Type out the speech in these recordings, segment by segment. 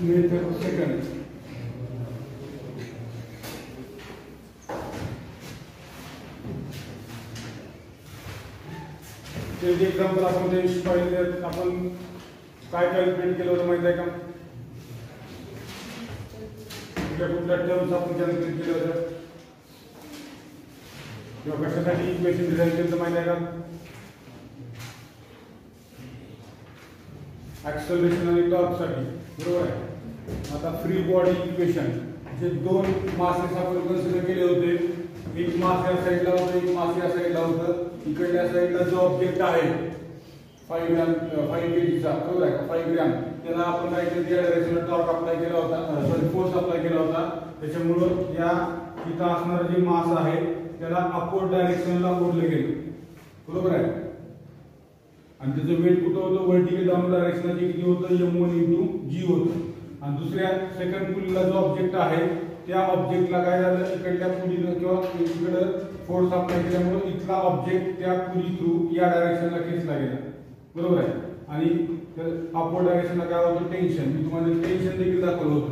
Metre second. ते example आपण ते पाहिले, आपण काय कॅल्क्युलेट केलं होतं माहिती आहे का? कुठल्या टर्म्स आपण कॅल्क्युलेट केलं होतं किंवा कशासाठी इक्वेशन डिझाइन केलं माहिती आहे का? ऍक्सेलरेशन आणि टॉर्क साठी, बरोबर आहे. आता फ्री बॉडी इक्वेशन जे दोन मासेस आपण कन्सिडर केले होते, एक मास या साईडला होतं, एक मास या साईडला होतं. इकडल्या साईडला जो ऑब्जेक्ट आहे 5 ग्रॅम 5 kgचा, बरोबर आहे का? 5 ग्रॅम त्याला आपण काय केलं, त्या डायरेक्शनला टॉर्क अप्लाय केला होता, सॉरी फोर्स अप्लाय केला होता. त्याच्यामुळं या इथं असणारं जे मास आहे त्याला अपवर्ड डायरेक्शनला ओढलं गेलं, बरोबर आहे. आणि त्याचं वेट कुठं होतं, व्हर्टिकल डाऊन डायरेक्शनला जे किती होतं, m1 × g होतं. आणि दुसऱ्या सेकंड पुलीला जो ऑब्जेक्ट आहे त्या ऑब्जेक्टला काय झालं, इकडल्या पुलीला किंवा इकडं फोर्स अप्लाय केल्यामुळे इथला ऑब्जेक्ट त्या पुली थ्रू या डायरेक्शनला खेचला गेला, बरोबर आहे. आणि अपवर्ड डायरेक्शनला काय होतं, टेन्शन. मी तुम्हाला टेन्शन देखील दाखवलं होतं.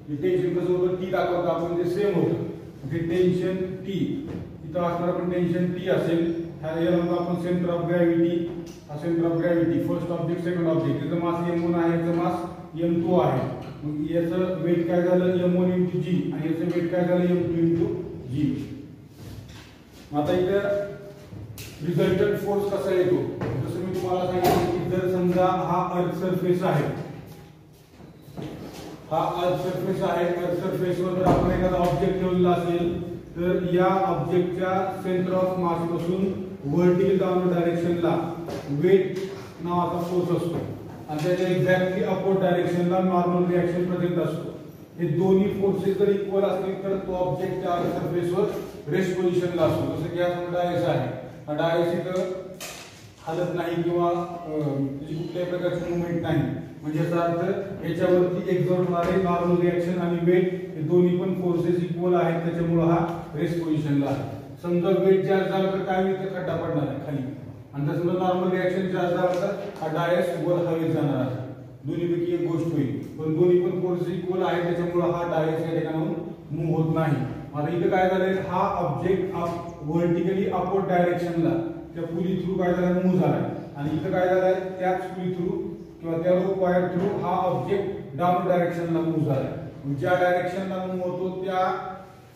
हे टेन्शन कसं होतं, टी दाखवतो आपण, ते सेम होतं. हे टेन्शन टी, इथं असणार पण टेन्शन टी असेल. याला आपण सेंटर ऑफ ग्रॅव्हिटी, हा centre of gravity, first object second object, याचं मास m1 आहे, याचं मास m2 आहे. मग याचं वेट काय झालं, m1 × g, आणि याचं वेट काय झालं, m2 × g. आता इथं रिझल्टंट फोर्स कसा येतो, जसं मी तुम्हाला सांगितलं की जर समजा हा अर्थ सरफेस आहे, हा अर्थ सरफेस आहे, अर्थ सरफेसवर जर आपण एखादा ऑब्जेक्ट ठेवलेला असेल तर या ऑब्जेक्टच्या सेंटर ऑफ मास पासून व्हर्टिकल डाऊन डायरेक्शनला वेट नावाचा फोर्स असतो आणि त्याच्या एक्झॅक्टली अपवर्ड डायरेक्शनला नॉर्मल रिएक्शन प्रेझेंट असतो. हे दोन्ही फोर्सेस जर इक्वल असतील तर तो ऑब्जेक्ट त्या सरफेसवर रेस्ट पोझिशनला असतो. जसं की हा डायस आहे, हा डायस इथं हलत नाही किंवा कुठल्याही प्रकारची मुवमेंट नाही, म्हणजे याचा अर्थ याच्यावरती एक्झर्ट होणारे नॉर्मल रिएक्शन आणि वेट हे दोन्ही पण फोर्सेस इक्वल आहेत, त्याच्यामुळे हा रेस्ट पोझिशनला आहे. समजा वेट जास्त झालं तर काय होईल, तर खड्डा पडणार आहे खाली, आणि जर समजा नॉर्मल रिएक्शन जास्त झालं तर हा डायस वर हवेत जाणार आहे. दोन्हीपैकी एक गोष्ट होईल, पण दोन्ही पण फोर्सेस इक्वल आहेत त्याच्यामुळे हा डायस या ठिकाणाहून मूव्ह होत नाही. आता इथं काय झालंय, हा ऑब्जेक्ट व्हर्टिकली अपवर्ड डायरेक्शनला त्या पुली थ्रू काय झालं, मूव्ह झालाय. आणि इथं काय झालंय, त्याच पुली थ्रू किंवा त्या रोप वायर थ्रू हा ऑब्जेक्ट डाऊन डायरेक्शनला मूव्ह झालाय. ज्या डायरेक्शनला मूव्ह होतो त्या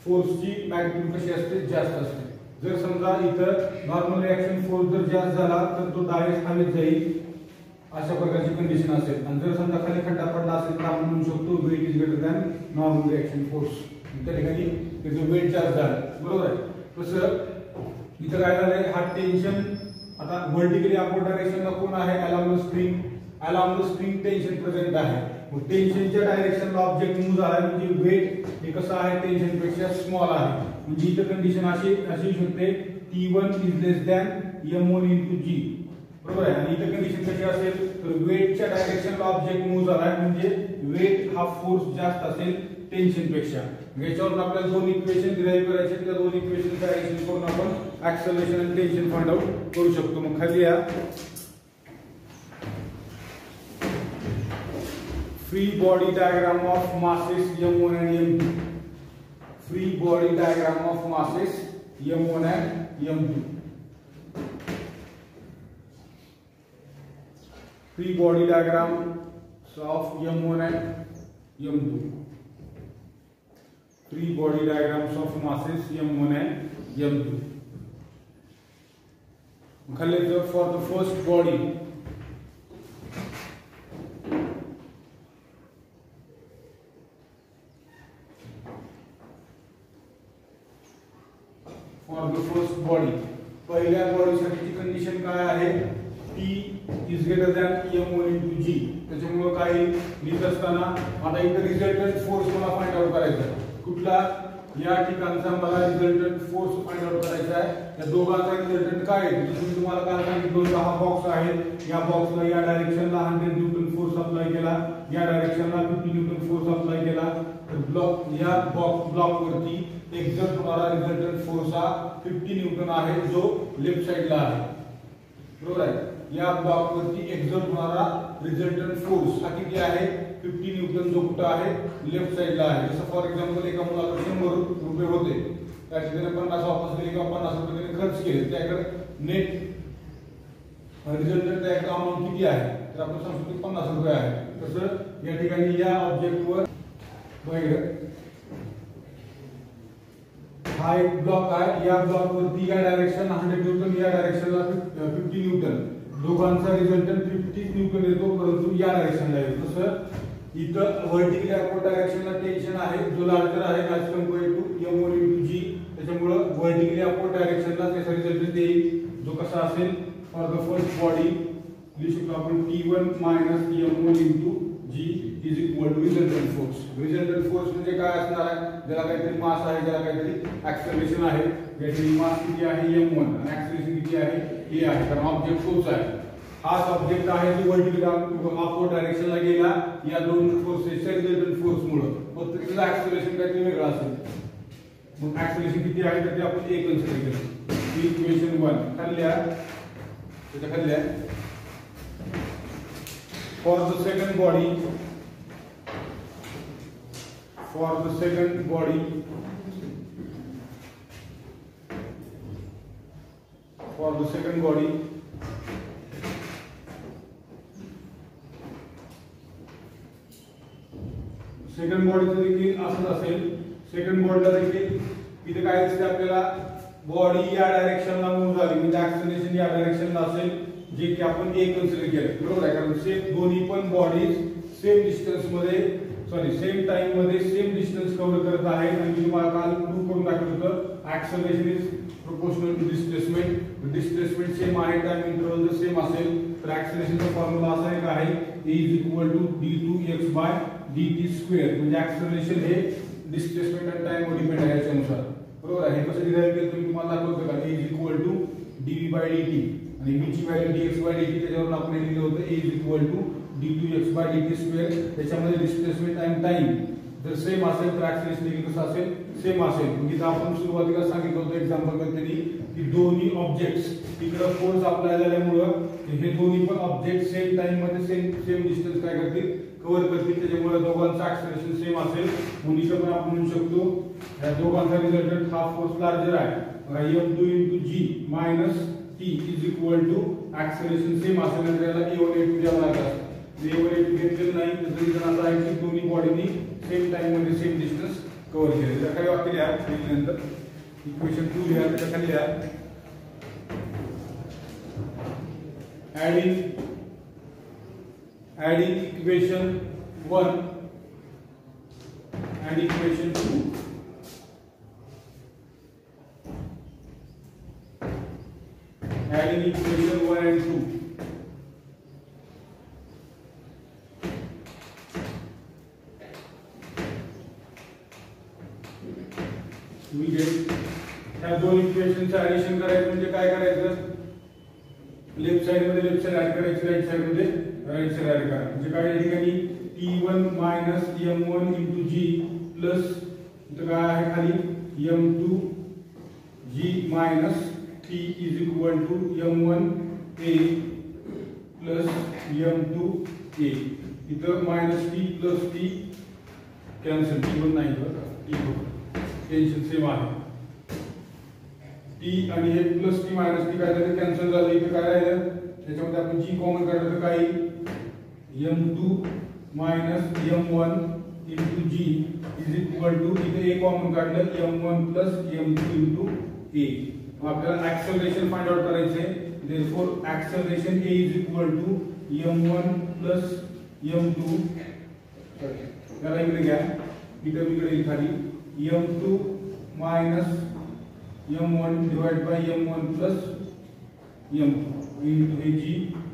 फोर्सची मॅग्निट्यूड कशी असते, जास्त असते. जर समजा इथं नॉर्मल रिएक्शन फोर्स जर जास्त झाला तर तो डायस हवेत जाईल, अशा प्रकारची कंडिशन असेल. आणि जर समजा खाली खड्डा पडला असेल तर आपण म्हणू शकतो weight is greater than normal reaction force. त्या ठिकाणी त्याचं वेट जास्त झालं, बरोबर आहे. तसं इथं काय झालंय, हा टेन्शन आता व्हर्टिकली अपवर्ड डायरेक्शनला कोण आहे, अलाउंड स्प्रिंग, अलाउंड स्प्रिंग टेन्शन प्रेझेंट आहे. मग टेन्शनच्या डायरेक्शनला ऑब्जेक्ट मूव्ह झाला म्हणजे वेट हे कसं आहे, टेन्शन पेक्षा स्मॉल आहे. म्हणजे इथं कंडिशन अशी शकते, T1 is less than m1 × g, बरोबर आहे. आणि इथं कंडिशन कशी असेल, तर वेटच्या डायरेक्शनला ऑब्जेक्ट मूव्ह झाला म्हणजे वेट हा फोर्स जास्त असेल टेन्शन पेक्षा. याच्यावरून आपल्याला दोन इक्वेशन डिराइव्ह करायचे, त्या दोन इक्वेशन डायरेक्शन करून आपण ऍक्सेलरेशन आणि टेन्शन फाइंड आउट करू शकतो. मग खाली या free body diagram of masses m1 and m2. Free body diagram of masses m1 and m2. Free body diagrams of m1 and m2. Free body diagrams of masses m1 and m2. For the first body, पहिल्या बॉडीसाठी condition काय आहे, T is greater than m1 × g. त्याच्यामुळे काय लिहित असताना आता इथे रिझल्टंट फोर्स मला फाइंड आउट करायचा आहे. कुठला, या ठिकाणचा मला रिझल्टंट फोर्स फाइंड आउट करायचा आहे. या दोघांचा रिझल्टंट काय आहे, मी तुम्हाला काय सांगितलं, हा बॉक्स आहे, या बॉक्सला या डायरेक्शनला 100 न्यूटन फोर्स अप्लाय केला, या डायरेक्शनला 50 न्यूटन फोर्स अप्लाय केला, तर ब्लॉक या ब्लॉक वरती एक्झर्ट होणारा रिझल्टंट फोर्स हा 50 न्यूटन आहे, जो लेफ्ट साइडला आहे, बरोबर आहे. या ब्लॉकवरती एक्झर्ट होणारा रिझल्टंट फोर्स हा किती आहे 50 न्यूटन, जो कुठं आहे लेफ्ट साइडला आहे. जसं फॉर एक्झाम्पल एका मुलाला 100 रुपये होते, त्याचे 50 वापस केले किंवा 50 रुपये त्याने खर्च केले, त्याकडे नेट रिझल्टंट त्याकडे अमाऊंट किती आहे, तर आपण सांगतो की 50 रुपये आहे. तसं या ठिकाणी या ऑब्जेक्टवर बघा हा एक ब्लॉक आहे, या ब्लॉकवरती या डायरेक्शन 100 न्यूटन, या डायरेक्शनला 50 न्यूटन, दोघांचा रिझल्टंट 50 न्यूटन येतो, परंतु या डायरेक्शनला येतो. तसं इथं व्हर्टिकली अपवर्ड डायरेक्शनला टेन्शन आहे जो लार्जर आहे as compared to m1 * g, त्याच्यामुळे व्हर्टिकली अपवर्ड डायरेक्शनला त्याचा रिझल्टंट येईल जो कसा असेल फॉर द फर्स्ट बॉडी लिहू शकतो आपण T1 - m1 * g is equal to resultant force. Resultant force म्हणजे काय असणार आहे, ज्याला काहीतरी मास आहे, ज्याला काहीतरी ऍक्सेलरेशन आहे. याची मास किती आहे m1 आणि ऍक्सेलरेशन किती आहे a आहे, कारण ऑब्जेक्ट तोच आहे. हाच ऑब्जेक्ट आहे जो व्हर्टिकली अपवर्ड डायरेक्शनला गेला या दोन फोर्सेसच्या रिझल्टंट फोर्समुळे, फक्त त्याचं ऍक्सेलरेशन काहीतरी वेगळं असेल. मग ऍक्सेलरेशन किती आहे तर ते आपण एक कन्सिडर केलं. इक्वेशन 1 खाल्ल्या त्याच्या खाल्ल्या for the second body second बॉडीचं देखील असंच असेल. सेकंड बॉडीला देखील इथे काय दिसते आपल्याला, बॉडी या डायरेक्शनला मूव्ह झाली म्हणजे ऍक्सेलरेशन या डायरेक्शनला असेल, जे की आपण एक कन्सिडर केलं, बरोबर आहे. कारण दोन्ही पण बॉडीज सेम डिस्टन्स मध्ये सेम टाइम मध्ये सेम डिस्टन्स कव्हर करत आहेत. आणि तुम्हाला काल प्रूव्ह करून दाखवलं होतं acceleration is proportional to displacement. Displacement same आहे, टाइम इंटरवल जर सेम असेल तर ऍक्सेलरेशनचा फॉर्म्युला असा एक आहे a = d2x/dt². म्हणजे ऍक्सेलरेशन हे डिस्प्लेसमेंट आणि टाइम वर डिपेंड आहे याच्यानुसार, बरोबर आहे. हे कसं डिराइव्ह केलं तुम्ही तुम्हाला दाखवतो का, a = dv/dt आणि b ची व्हॅल्यू dx/dt, त्याच्यावरून आपण लिहिलं होतं a = d2x/dt². त्याच्यामध्ये डिस्प्लेसमेंट आणि टाइम जर सेम असेल तर ऍक्सेलरेशन देखील कसं असेल, सेम असेल. म्हणजे आपण सुरुवातीला सांगितलं होतं एक्झाम्पल मध्ये की दोन्ही ऑब्जेक्ट्स इकडे फोर्स अप्लाय झाल्यामुळं हे दोन्ही पण ऑब्जेक्ट सेम टाइम मध्ये सेम डिस्टन्स काय करतील, कव्हर करतील. त्याच्यामुळे दोघांचं ऍक्सेलरेशन सेम असेल. म्हणून इथे पण आपण म्हणू शकतो या दोघांचा रिझल्टंट हा फोर्स लार्जर आहे. m2 * g - t is equal to acceleration same असेल आणि त्याला a1 a2 द्यावं लागतं. a1 a2 घेतलेलं नाही तर रिझन असा आहे की दोन्ही बॉडीनी सेम टाइम मध्ये सेम डिस्टन्स कव्हर केले. तर काही वाक्य लिहा लिहिल्यानंतर इक्वेशन 2 लिहा, त्याच्या खाली लिहा adding equation 1 and equation 2. Adding equation 1 and 2. We get ह्या दोन इक्वेशनचं ऍडिशन करायचं म्हणजे काय करायचं, लेफ्ट साइड मध्ये लेफ्ट साइड ऍड करायची, राइट साइड मध्ये राइट साइड ऍड करा. म्हणजे काय या ठिकाणी T1 - m1 * g प्लस इथं काय आहे खाली m2 g - t is equal to m1 a plus m2 a. इथं -t plus t cancel, T1 नाही बरं, t टेन्शन सेम आहे. टी आणि हे प्लस टी मायनस टी काय झालं, कॅन्सल झालं. इथे काय राहिलं, त्याच्यामध्ये आपण जी कॉमन काढलं तर काही m2 - m1 * g is equal to इथे a कॉमन काढलं m1 + m2 * a. मग आपल्याला ऍक्सेलरेशन फाइंड आउट करायचे आहे. Therefore acceleration a is equal to m1 + m2 त्याला इकडे घ्या, इकडे खाली m2 - m1 divided by m1 plus m2 into a g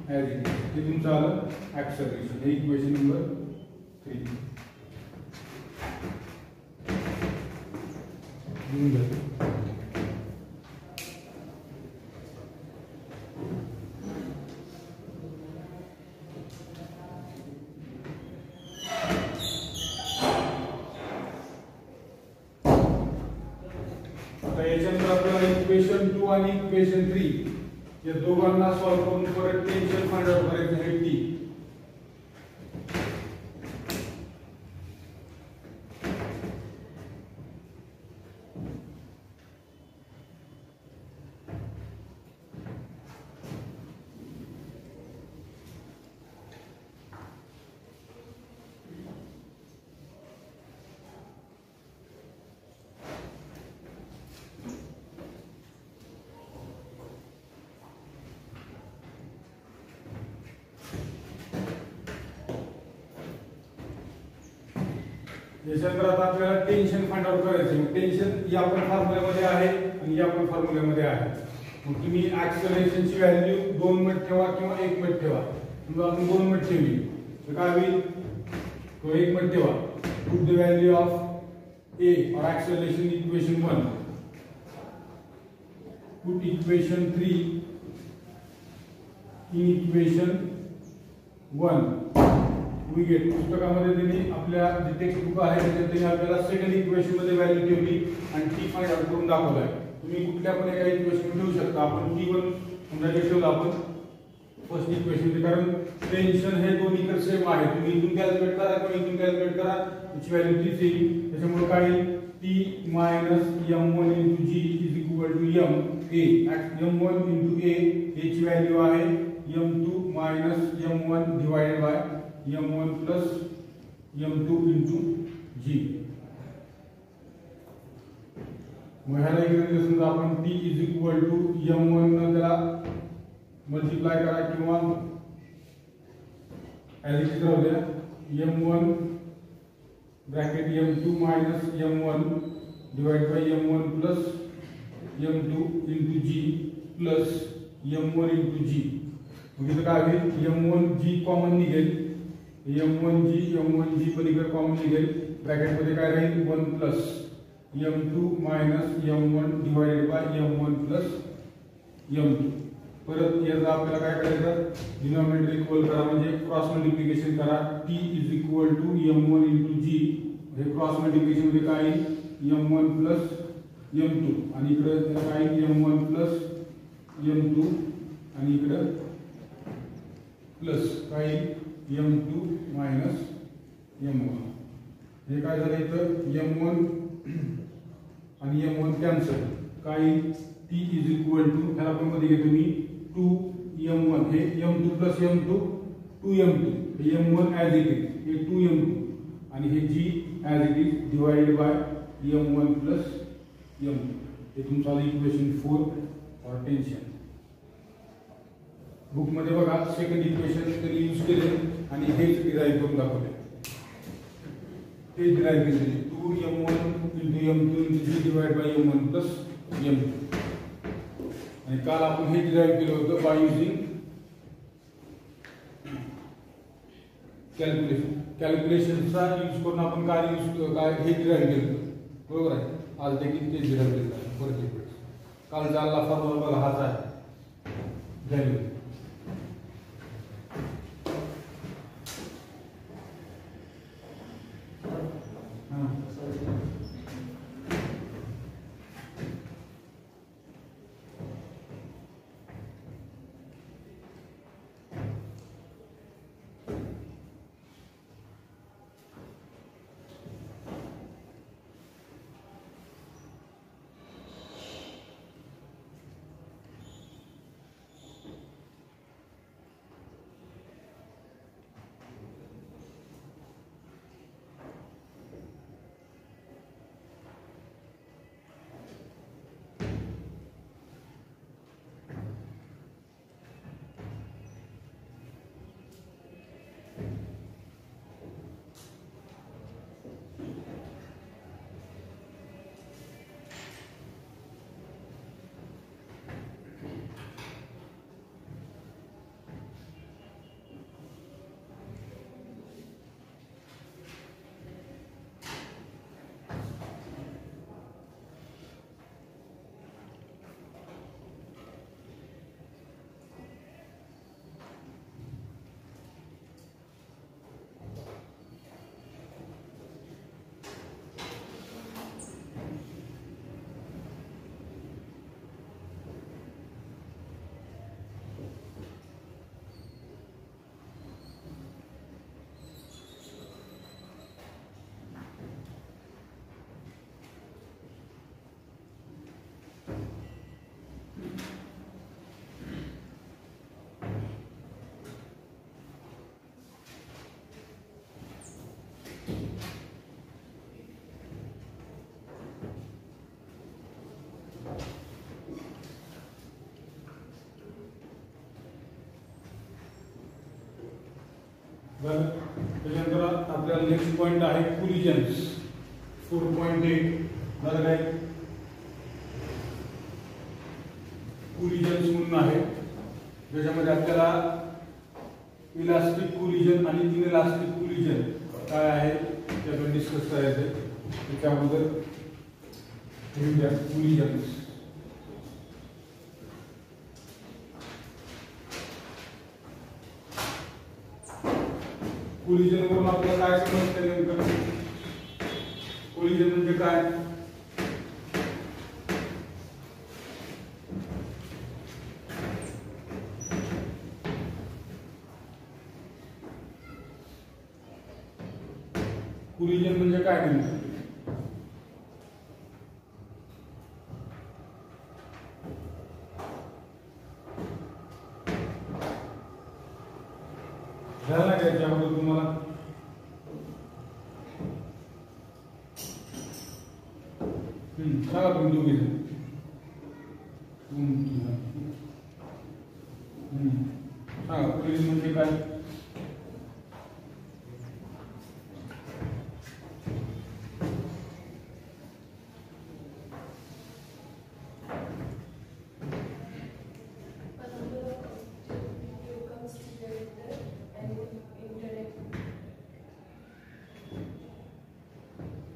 as it is. हे तुमचं आलं ऍक्सेलरेशन. हे इक्वेशन नंबर 3. याच्यानंतर आपल्याला इक्वेशन 2 आणि इक्वेशन 3 या दोघांना सॉल्व्ह करून परत टेन्शन फाइंड आउट करायचं आहे टी. याच्यानंतर आता आपल्याला टेन्शन फाइंड आउट करायचं आहे. टेन्शन या पण फॉर्म्युल्यामध्ये आहे आणि या पण फॉर्म्युल्यामध्ये आहे. मग तुम्ही ऍक्सेलरेशनची व्हॅल्यू 2 मध्ये ठेवा किंवा 1 मध्ये ठेवा. समजा आपण 2 मध्ये ठेवली तर काय होईल, तो 1 मध्ये ठेवा. पुट द व्हॅल्यू ऑफ ए और acceleration equation 1. Put equation 3 in equation 1. we get पुस्तकामध्ये त्यांनी आपल्या जे टेक्स्ट बुक आहे त्याच्यात त्यांनी आपल्याला सेकंड इक्वेशन मध्ये व्हॅल्यू ठेवली आणि टी फाइंड आउट करून दाखवलाय. तुम्ही कुठल्या पण एका इक्वेशन ठेवू शकता. आपण टी वन समजा ठेवलं आपण फर्स्ट इक्वेशन मध्ये, कारण टेन्शन हे दोन्ही कडे सेम आहे. तुम्ही इथून कॅल्क्युलेट करा किंवा इथून कॅल्क्युलेट करा, त्याची व्हॅल्यू तीच येईल. त्याच्यामुळे काय येईल, T minus m1 into G is equal to m a. m1 into a याची व्हॅल्यू आहे m2 minus m1 divided by m1 plus m2 into g. मग ह्याला इकडे समजा आपण t is equal to m1 न त्याला मल्टिप्लाय करा किंवा ॲज इट इज राहू द्या. m1 bracket m2 minus m1 divide by m1 plus m2 into g plus m1 into g. मग इथं काय होईल, m1 g कॉमन निघेल. m1g पलीकडे कॉमन निघेल. ब्रॅकेट मध्ये काय राहील, 1 plus m2 minus m1 divided by m1 plus m2. परत याचा आपल्याला काय करायचं, डिनॉमिनेटर इक्वल करा म्हणजे क्रॉस मल्टिप्लिकेशन करा. t is equal to m1 into g. हे क्रॉस मल्टिप्लिकेशन मध्ये काय येईल, m1 प्लस m2 आणि इकडे काय येईल m1 प्लस m2 आणि इकडे प्लस काय येईल m2 मायनस m1. हे काय झालं इथं, m1 आणि m1 कॅन्सल. काय t इज इक्वल टू, ह्याला पण मध्ये घेतो मी 2m1. हे m2 प्लस m2 2m2. हे m1 ॲज इट इज, हे 2m2 आणि हे g as it is divided by m1 plus m2. हे तुमचं इक्वेशन 4 फॉर टेन्शन. बुक मध्ये बघा सेकंड इक्वेशन त्यांनी यूज केले आणि हेच डिराइव्ह करून दाखवले. हे डिराइव्ह केले 2m1 into m2 into g divide by m1 plus m2. आणि काल आपण हे डिराइव्ह केलं होतं बाय युजिंग कॅल्क्युलेशनचा यूज करून आपण काय हे डिराइव्ह केलं, बरोबर आहे. आज देखील ते डिराइव्ह केलं आहे परत एक वेळेस. काल जायला फॉर्म्युला बघा हाच आहे व्हॅल्यू. बरं, त्याच्यानंतर आपल्याला नेक्स्ट पॉईंट आहे कोलिजन्स 4.8. बरं काय कोलिजन्स म्हणून आहे, ज्याच्यामध्ये आपल्याला इलास्टिक कोलिजन आणि इनइलास्टिक कोलिजन काय आहे त्याबद्दल डिस्कस करायचं. त्याच्याबद्दल कोलिजन्स कोलिजन वरून आपल्याला काय समजतं नेमकं? कोलिजन म्हणजे काय? कोलिजन म्हणजे काय नेमकं? झालं ना त्याच्याबद्दल तुम्हाला सांगा तुम्ही दोघे सांगा कोलिजन म्हणजे काय?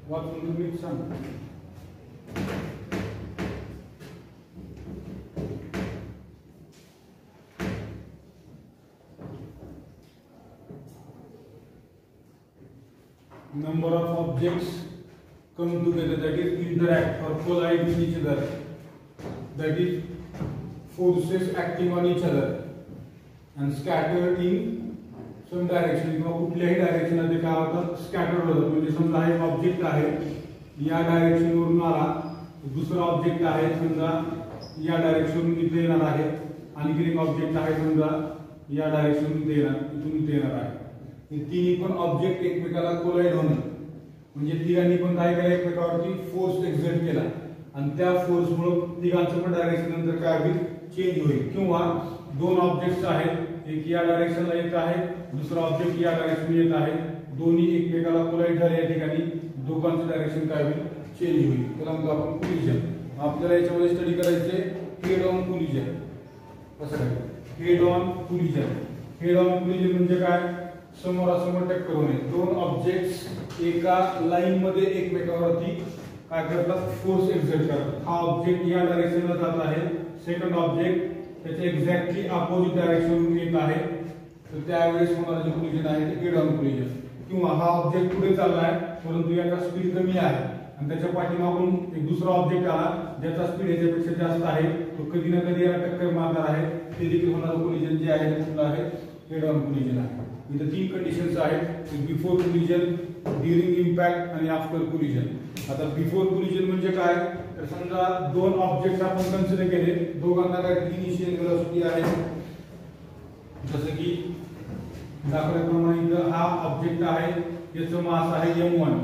वाचून तुम्ही सांग. Number of objects come together, that is interact or collide with each other, that is forces acting on each other and scattered in some direction. किंवा कुठल्याही डायरेक्शन मध्ये काय होतं? स्कॅटर्ड होतं. म्हणजे समजा एक ऑब्जेक्ट आहे या डायरेक्शन वरून आला, दुसरा ऑब्जेक्ट आहे समजा या डायरेक्शन इथे येणार आहे, आणखी एक ऑब्जेक्ट आहे समजा या डायरेक्शन इथे येणार, इथून इथे येणार आहे. हे तिन्ही पण ऑब्जेक्ट एकमेकाला कोलाइड होणं म्हणजे तिघांनी पण काय केलं? एकमेकावरती फोर्स एक्झर्ट केला आणि त्या फोर्समुळे तिघांचं पण डायरेक्शन नंतर काय होईल? चेंज होईल. किंवा दोन ऑब्जेक्ट्स आहेत, एक या डायरेक्शनला येत आहे, दुसरा ऑब्जेक्ट या डायरेक्शन येत आहे, दोन्ही एकमेकाला कोलाइड झाले, या ठिकाणी दोघांचं डायरेक्शन काय होईल? चेंज होईल. त्याला म्हणतो आपण कोलिजन. आपल्याला याच्यामध्ये स्टडी करायचे हेड ऑन कोलिजन. कसं काय? Head on collision. Head on collision म्हणजे काय? समोरासमोर टक्कर होणे. दोन ऑब्जेक्ट्स एका लाईन मध्ये एकमेकावरती काय करतात? फोर्स एक्झर्ट करतात. हा ऑब्जेक्ट या डायरेक्शनला जात आहे, सेकंड ऑब्जेक्ट त्याच्या एक्झॅक्टली अपोजिट डायरेक्शनवरून येत आहे, तर त्यावेळेस होणारं जे कोलिजन आहे ते हेड ऑन कोलिजन. किंवा हा ऑब्जेक्ट पुढे चाललाय परंतु याचा स्पीड कमी आहे आणि त्याच्या पाठीमागून एक दुसरा ऑब्जेक्ट आला ज्याचा स्पीड याच्यापेक्षा जास्त आहे, तो कधी ना कधी याला टक्कर मारणार आहे, ते देखील होणारं कोलिजन जे आहे ते आहे हेड ऑन कोलिजन आहे. इथे तीन कंडिशन्स आहेत, बिफोर कोलिजन, ड्युरिंग इम्पॅक्ट आणि आफ्टर कोलिजन. आता बिफोर कोलिजन म्हणजे काय? तर समजा दोन ऑब्जेक्ट्स आपण कन्सिडर केले, दोघांना काय इनिशियल वेलोसिटी आहे, जसं की दाखवल्याप्रमाणे इथं हा ऑब्जेक्ट आहे, याचं मास आहे m1,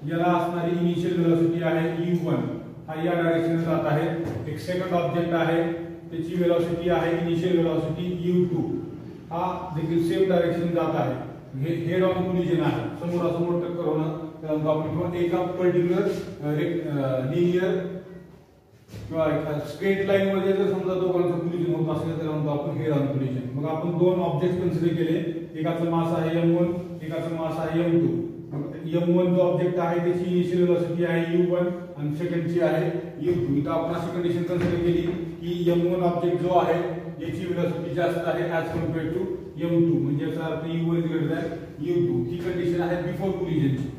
याला असणारी इनिशियल वेलोसिटी आहे u1, हा या डायरेक्शनला जात आहे. एक सेकंड ऑब्जेक्ट आहे, त्याची वेलोसिटी आहे इनिशियल वेलोसिटी u2, हा देखील सेम डायरेक्शन जात आहे. हे हेड ऑन कोलिजन आहे, समोरासमोर टक्कर होणं. त्यानंतर आपण एका पर्टिक्युलर लिनियर किंवा एका स्ट्रेट लाईन मध्ये जर समजा दोघांचं कोलिजन होत असेल तर म्हणतो आपण हेड ऑन कोलिजन. मग आपण दोन ऑब्जेक्ट कन्सिडर केले, एकाचा मास आहे m1, एकाचा मास आहे m2. m1 जो ऑब्जेक्ट आहे त्याची इनिशियल वेलोसिटी आहे u1 आणि सेकंडची आहे u2. इथं आपण अशी कंडिशन कन्सिडर केली की m1 ऑब्जेक्ट जो आहे याची वेलोसिटी जास्त आहे ॲज कम्पेअर्ड टू m2, म्हणजे याचा अर्थ u1 is greater than u2. He condition आहे बिफोर कोलिजनची.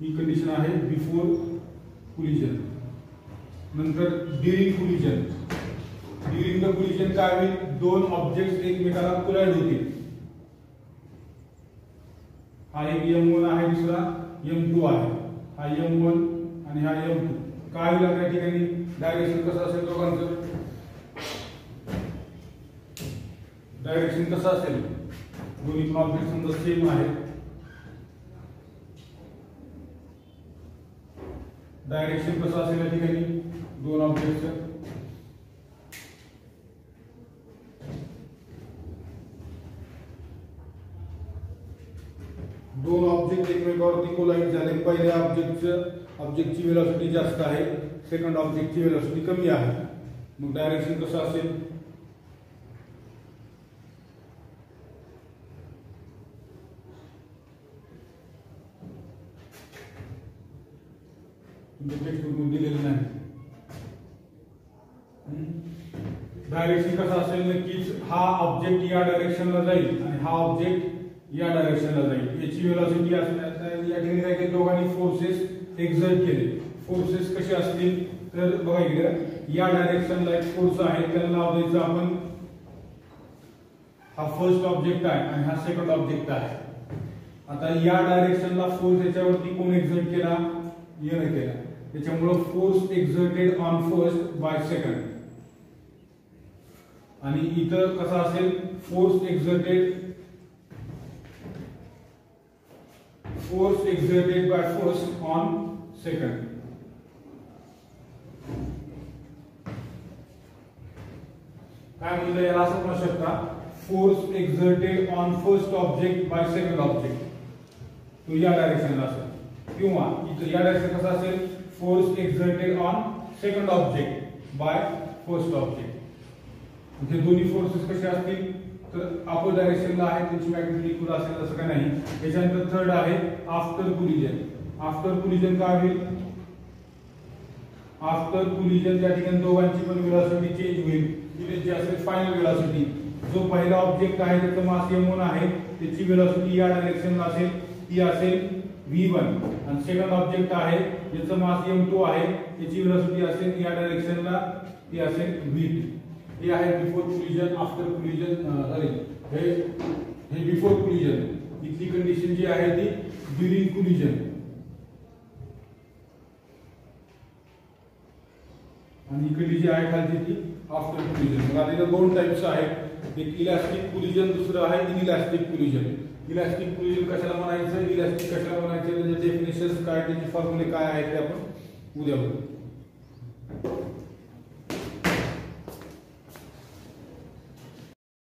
ही कंडिशन आहे बिफोर कोलिजन. नंतर during collision. During the collision काय होईल? दोन ऑब्जेक्ट्स एकमेकाला कोलाइड होतील. हा एक m1 आहे, दुसरा m2 आहे. हा m1 आणि हा m2. काय होईल त्या ठिकाणी? डायरेक्शन कसं असेल दोघांचं? डायरेक्शन कसं असेल? दोन्ही पण ऑब्जेक्ट समजा सेम आहे, डायरेक्शन कसं असेल या ठिकाणी दोन ऑब्जेक्टचं? कोलाइड झाले, पहिल्या ऑब्जेक्टची वेलोसिटी जास्त आहे, सेकंड ऑब्जेक्टची वेलोसिटी कमी आहे, मग डायरेक्शन कसं असेल? टेक्स्टबुक मध्ये दिलेलं नाही. डायरेक्शन कसं असेल? नक्कीच हा ऑब्जेक्ट या डायरेक्शनला जाईल आणि हा ऑब्जेक्ट या डायरेक्शनला जाईल. याची वेलोसिटी असणार या ठिकाणी काय केलं? दोघांनी फोर्सेस एक्झर्ट केले. फोर्सेस कसे असतील तर बघा इकडे या डायरेक्शनला एक फोर्स आहे, त्याला नाव द्यायचं आपण, हा फर्स्ट ऑब्जेक्ट आहे आणि हा सेकंड ऑब्जेक्ट आहे. आता या डायरेक्शनला फोर्स याच्यावरती कोण एक्झर्ट केला? याने केला. त्याच्यामुळे force exerted on first by second. आणि इथं कसं असेल? Force exerted by first on second. काय म्हणलं याला? असं म्हणू शकता, force exerted on first object by second object, तो या डायरेक्शनला असेल. किंवा इथं या डायरेक्शन कसं असेल? Force exerted on second object by first object. हे दोन्ही फोर्सेस कसे असतील तर अपोज डायरेक्शनला आहे, त्यांची मॅग्नेटिक इक्वल असेल असं काय नाही. त्याच्यानंतर थर्ड आहे आफ्टर कोलिजन. आफ्टर कोलिजन काय होईल? आफ्टर कोलिजन त्या ठिकाणी दोघांची पण वेलोसिटी चेंज होईल. जी असेल फायनल वेलोसिटी. जो पहिला ऑब्जेक्ट आहे त्याचं मास m1 आहे, त्याची वेलोसिटी या डायरेक्शनला असेल, ती असेल v1. आणि सेकंड ऑब्जेक्ट आहे ज्याचं मास m2 आहे, त्याची वेलोसिटी असेल या डायरेक्शनला, ती असेल v2. हे आहे बिफोर कोलिजन, आफ्टर कोलिजन, हे बिफोर कोलिजन. इथली कंडिशन जी आहे ती ड्युरिंग कोलिजन. आणि इकडली जी आहे खालची ती आफ्टर कोलिजन. मग आता इथं दोन टाइप्स आहेत, एक इलास्टिक कोलिजन, दुसरं आहे इनइलास्टिक कोलिजन. इलास्टिक कोलिजन कशाला म्हणायचं, इलास्टिक कशाला म्हणायचं, त्याचे डेफिनेशन्स काय, त्याचे फॉर्म्युले काय आहेत ते आपण उद्या बघू.